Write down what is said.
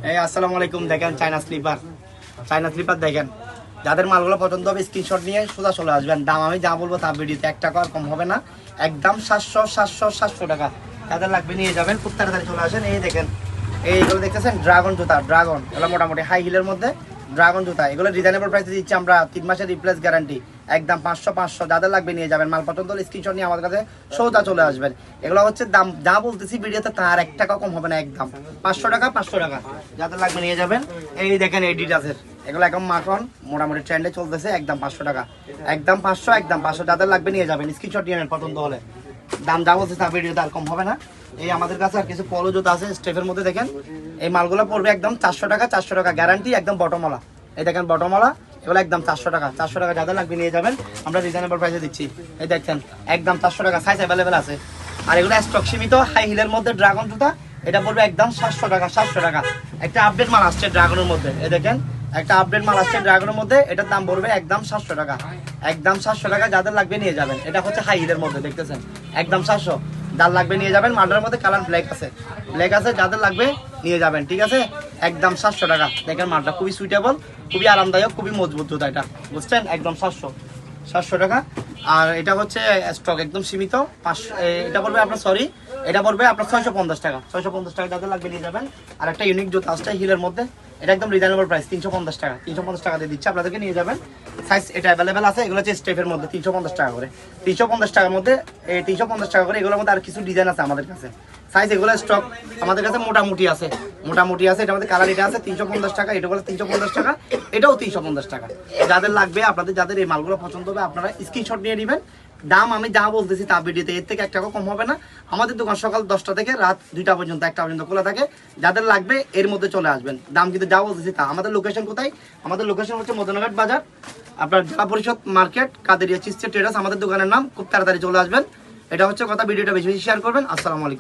এই আসসালামু আলাইকুম। দেখেন চায়না স্লিপার দেখেন। যাদের মালগুলো পছন্দ হবে স্ক্রিনশট নিয়ে সোজা চলে আসবেন। দাম আমি যা বলবো তা ভিডিওতে 1 টাকা আর কম হবে না। একদম 700 টাকা। যাদের লাগবে নিয়ে যাবেন, খুব তাড়াতাড়ি চলে আসেন। এই দেখেন, এইগুলো দেখতেছেন ড্রাগন জুতা, ড্রাগন এগুলো মোটামুটি হাই হিলের মধ্যে ড্রাগন জুতা। এগুলো রিজনেবল প্রাইসে দিচ্ছি আমরা, 3 মাসের রিপ্লেস গ্যারান্টি। একদম 500। যাদের লাগবে নিয়ে যাবেন। মাল পছন্দ হলে স্ক্রিনশট নিয়ে আমাদের কাছে সোজা চলে আসবেন। এগুলো হচ্ছে দাম যা বলতেছি ভিডিওতে তার 1 টাকা কম হবে না, একদম 500 টাকা। যাদের লাগবে নিয়ে যাবেন। এই দেখেন এডিডাসের, এগুলো এখন মাখন মোটামুটি ট্রেন্ডে চলতেছে। একদম 500 টাকা, একদম 500। যাদের লাগবে নিয়ে যাবেন, স্ক্রিনশট নিয়ে নেন পছন্দ হলে। দাম যা বলতেছে তার ভিডিওতে আর কম হবে না। এই আমাদের কাছে আর কিছু পলো জুতা আছে স্টেপের মধ্যে। দেখেন এই মালগুলো পড়বে একদম 400 টাকা গ্যারান্টি, একদম বটমওয়ালা। এই দেখেন বটমওয়ালা, এগুলো একদম 400 টাকা। যাদের লাগবে নিয়ে যাবেন, আমরা রিজনেবল প্রাইসে দিচ্ছি। এই দেখছেন একদম 400 টাকা, সাইজ অ্যাভেলেবেল আছে। আর এগুলো স্টক সীমিত, হাই হিলের মধ্যে ড্রাগন জুতা। এটা পড়বে একদম 700 টাকা। একটা আপডেট মাল আসছে ড্রাগনের মধ্যে, এই দেখেন একটা আপডেট মাল আসছে ড্রাগনের মধ্যে। এটার দাম পড়বে একদম 700 টাকা, একদম 700 টাকা। যাদের লাগবে নিয়ে যাবেন। এটা হচ্ছে হাই হিলের মধ্যে, দেখতেছেন একদম 700। যার লাগবে নিয়ে যাবেন। মালটার মধ্যে কালার ব্ল্যাক আছে। যাদের লাগবে নিয়ে যাবেন, ঠিক আছে। একদম 700 টাকা। দেখেন মালটা খুবই সুইটেবল, খুবই আরামদায়ক, খুবই মজবুত জুতা। এটা বুঝছেন, একদম 700 টাকা। আর এটা হচ্ছে স্টক একদম সীমিত। এটা পড়বে আপনার এটা পড়বে আপনার 650 টাকা। 650 টাকা যাদের লাগবে নিয়ে যাবেন। আর একটা ইউনিক জুতা আসছে হিলের মধ্যে, এটা একদম রিজনেবল প্রাইস, 350 টাকা। 350 টাকা দিয়ে দিচ্ছে আপনাদেরকে, নিয়ে যাবেন। সাইজ এটা অ্যাভেলেবেল আছে। এগুলো হচ্ছে স্টেপের মধ্যে 350 টাকা করে। 350 টাকার মধ্যে, এই 350 টাকা করে। এগুলোর মধ্যে আর কিছু ডিজাইন আছে আমাদের কাছে। সাইজ এগুলো স্টক আমাদের কাছে মোটামুটি আছে। এটার মধ্যে কালার এটা আছে 350 টাকা। এটা বলে 350 টাকা, এটাও 350 টাকা। যাদের লাগবে, আপনাদের যাদের এই মালগুলো পছন্দ হবে, আপনারা স্ক্রিনশট নিয়ে নেবেন। দাম আমি যা বলতেছি তা ভিডিওতে এর থেকে 1 টাকা কম হবে না। আমাদের দোকান সকাল 10টা থেকে রাত 2টা পর্যন্ত, 1টা পর্যন্ত খোলা থাকে। যাদের লাগবে এর মধ্যে চলে আসবেন। দাম কিন্তু যা বলতেছি তা। আমাদের লোকেশন কোথায়? আমাদের লোকেশন হচ্ছে মদনঘাট বাজার, আপনার জেলা পরিষদ মার্কেট, কাদেরিয়া চিস্তিয়া ট্রেডার্স আমাদের দোকানের নাম। খুব তাড়াতাড়ি চলে আসবেন। এটা হচ্ছে কথা। ভিডিওটা বেশি বেশি শেয়ার করবেন। আসসালামু আলাইকুম।